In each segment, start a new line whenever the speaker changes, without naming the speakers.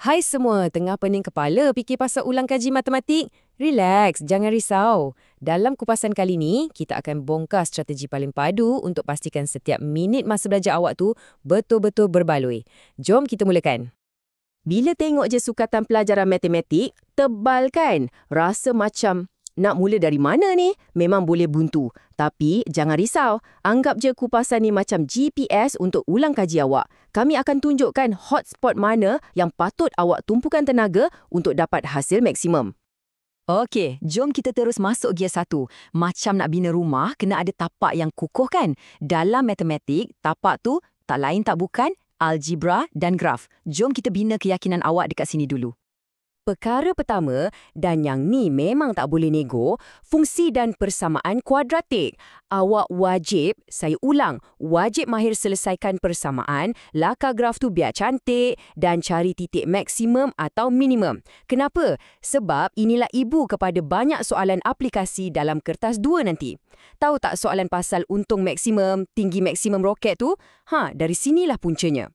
Hai semua, tengah pening kepala fikir pasal ulang kaji matematik? Relax, jangan risau. Dalam kupasan kali ni, kita akan bongkar strategi paling padu untuk pastikan setiap minit masa belajar awak tu betul-betul berbaloi. Jom kita mulakan. Bila tengok je sukatan pelajaran matematik, tebal kan? Rasa macam nak mula dari mana ni? Memang boleh buntu. Tapi jangan risau, anggap je kupasan ni macam GPS untuk ulang kaji awak. Kami akan tunjukkan hotspot mana yang patut awak tumpukan tenaga untuk dapat hasil maksimum.
Okey, jom kita terus masuk gear 1. Macam nak bina rumah, kena ada tapak yang kukuh kan? Dalam matematik, tapak tu tak lain tak bukan algebra dan graf. Jom kita bina keyakinan awak dekat sini dulu.
Perkara pertama, dan yang ni memang tak boleh nego, fungsi dan persamaan kuadratik. Awak wajib, saya ulang, wajib mahir selesaikan persamaan, laka graf tu biar cantik dan cari titik maksimum atau minimum. Kenapa? Sebab inilah ibu kepada banyak soalan aplikasi dalam kertas 2 nanti. Tahu tak soalan pasal untung maksimum, tinggi maksimum roket tu? Dari sinilah puncanya.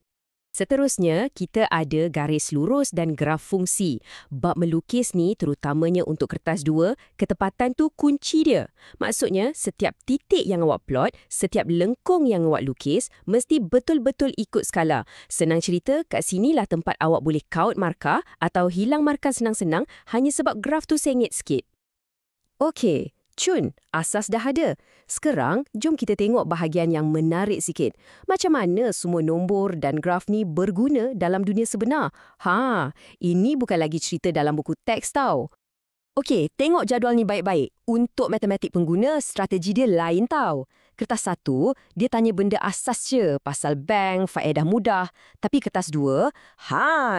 Seterusnya, kita ada garis lurus dan graf fungsi. Bab melukis ni terutamanya untuk kertas 2, ketepatan tu kunci dia. Maksudnya, setiap titik yang awak plot, setiap lengkung yang awak lukis, mesti betul-betul ikut skala. Senang cerita, kat sinilah tempat awak boleh kaut markah atau hilang markah senang-senang hanya sebab graf tu sengit sikit. Okey. Cun, asas dah ada. Sekarang, jom kita tengok bahagian yang menarik sikit. Macam mana semua nombor dan graf ni berguna dalam dunia sebenar? Ini bukan lagi cerita dalam buku teks tau. Okey, tengok jadual ni baik-baik. Untuk matematik pengguna, strategi dia lain tau. Kertas 1, dia tanya benda asas je, pasal bank, faedah mudah. Tapi kertas 2,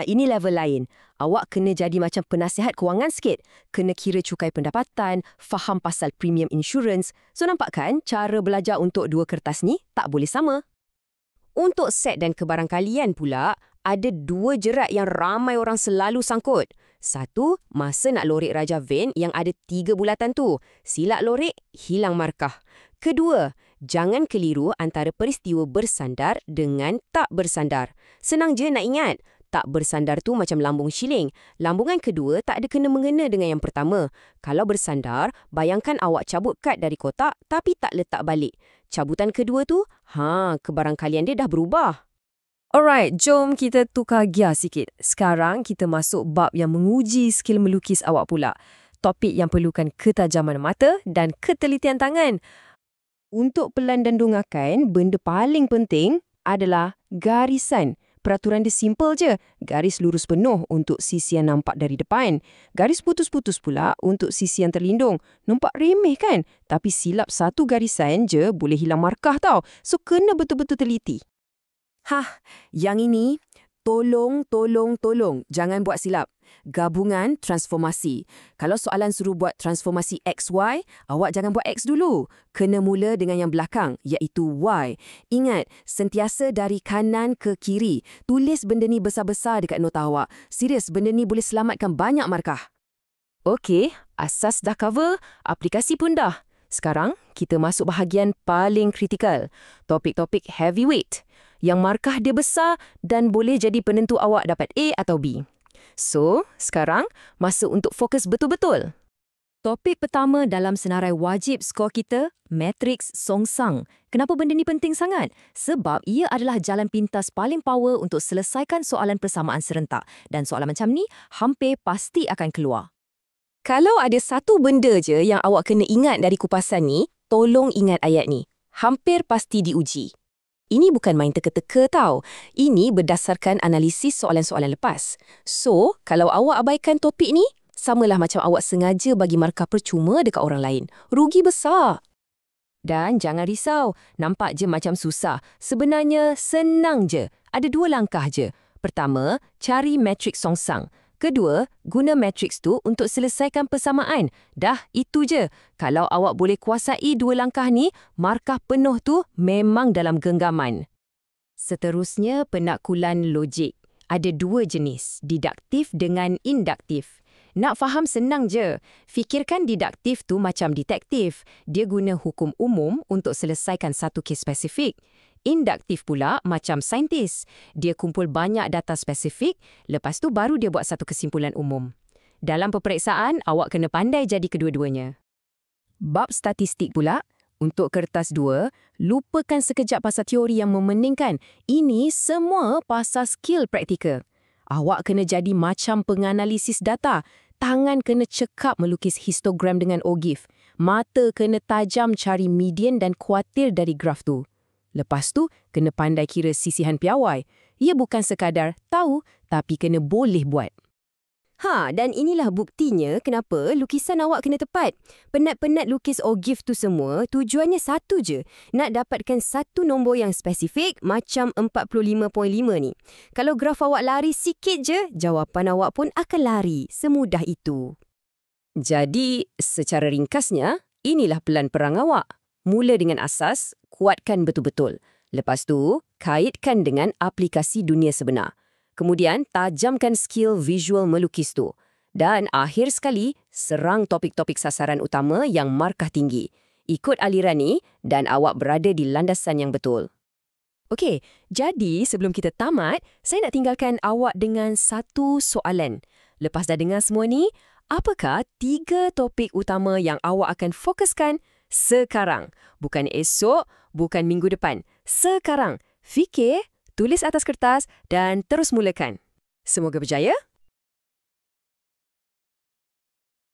ini level lain. Awak kena jadi macam penasihat kewangan sikit. Kena kira cukai pendapatan, faham pasal premium insurance. So nampak kan, cara belajar untuk dua kertas ni tak boleh sama. Untuk set dan kebarangkalian pula, ada 2 jerat yang ramai orang selalu sangkut. 1, masa nak lorek Raja Vane yang ada 3 bulatan tu. Silap lorek, hilang markah. Kedua, jangan keliru antara peristiwa bersandar dengan tak bersandar. Senang je nak ingat. Tak bersandar tu macam lambung shilling. Lambungan kedua tak ada kena-mengena dengan yang pertama. Kalau bersandar, bayangkan awak cabut kad dari kotak tapi tak letak balik. Cabutan kedua tu, kebarangkalian dia dah berubah. Alright, jom kita tukar gear sikit. Sekarang kita masuk bab yang menguji skill melukis awak pula. Topik yang perlukan ketajaman mata dan ketelitian tangan. Untuk pelan dan dongakan, benda paling penting adalah garisan. Peraturan dia simple je. Garis lurus penuh untuk sisi yang nampak dari depan. Garis putus-putus pula untuk sisi yang terlindung. Nampak remeh kan? Tapi silap satu garisan je boleh hilang markah tau. So kena betul-betul teliti. Yang ini, tolong, jangan buat silap. Gabungan transformasi. Kalau soalan suruh buat transformasi XY, awak jangan buat X dulu. Kena mula dengan yang belakang, iaitu Y. Ingat, sentiasa dari kanan ke kiri. Tulis benda ni besar-besar dekat nota awak. Serius, benda ni boleh selamatkan banyak markah. Okey, asas dah cover, aplikasi pun dah. Sekarang, kita masuk bahagian paling kritikal. Topik-topik heavyweight. Yang markah dia besar dan boleh jadi penentu awak dapat A atau B. So, sekarang masuk untuk fokus betul-betul. Topik pertama dalam senarai wajib skor kita, matriks songsang. Kenapa benda ni penting sangat? Sebab ia adalah jalan pintas paling power untuk selesaikan soalan persamaan serentak. Dan soalan macam ni hampir pasti akan keluar. Kalau ada satu benda je yang awak kena ingat dari kupasan ni, tolong ingat ayat ni. Hampir pasti diuji. Ini bukan main teka-teka tau. Ini berdasarkan analisis soalan-soalan lepas. So, kalau awak abaikan topik ni, samalah macam awak sengaja bagi markah percuma dekat orang lain. Rugi besar. Dan jangan risau, nampak je macam susah. Sebenarnya senang je. Ada 2 langkah je. Pertama, cari matriks songsang. Kedua, guna matriks tu untuk selesaikan persamaan. Dah, itu je. Kalau awak boleh kuasai 2 langkah ni, markah penuh tu memang dalam genggaman. Seterusnya, penakkulan logik. Ada 2 jenis, didaktif dengan induktif. Nak faham senang je. Fikirkan didaktif tu macam detektif. Dia guna hukum umum untuk selesaikan satu kes spesifik. Induktif pula macam saintis. Dia kumpul banyak data spesifik, lepas tu baru dia buat satu kesimpulan umum. Dalam peperiksaan, awak kena pandai jadi kedua-duanya.
Bab statistik pula, untuk kertas 2, lupakan sekejap pasal teori yang memeningkan. Ini semua pasal skill praktikal. Awak kena jadi macam penganalisis data. Tangan kena cekap melukis histogram dengan OGIF. Mata kena tajam cari median dan kuartil dari graf tu. Lepas tu, kena pandai kira sisihan piawai. Ia bukan sekadar tahu, tapi kena boleh buat.
Dan inilah buktinya kenapa lukisan awak kena tepat. Penat-penat lukis OGIF tu semua, tujuannya satu je. Nak dapatkan satu nombor yang spesifik macam 45.5 ni. Kalau graf awak lari sikit je, jawapan awak pun akan lari. Semudah itu.
Jadi, secara ringkasnya, inilah pelan perang awak. Mula dengan asas, kuatkan betul-betul. Lepas tu, kaitkan dengan aplikasi dunia sebenar. Kemudian, tajamkan skill visual melukis tu. Dan akhir sekali, serang topik-topik sasaran utama yang markah tinggi. Ikut aliran ni dan awak berada di landasan yang betul.
Okey, jadi sebelum kita tamat, saya nak tinggalkan awak dengan satu soalan. Lepas dah dengar semua ni, apakah 3 topik utama yang awak akan fokuskan sekarang? Bukan esok, bukan minggu depan. Sekarang. Fikir, tulis atas kertas dan terus mulakan. Semoga berjaya.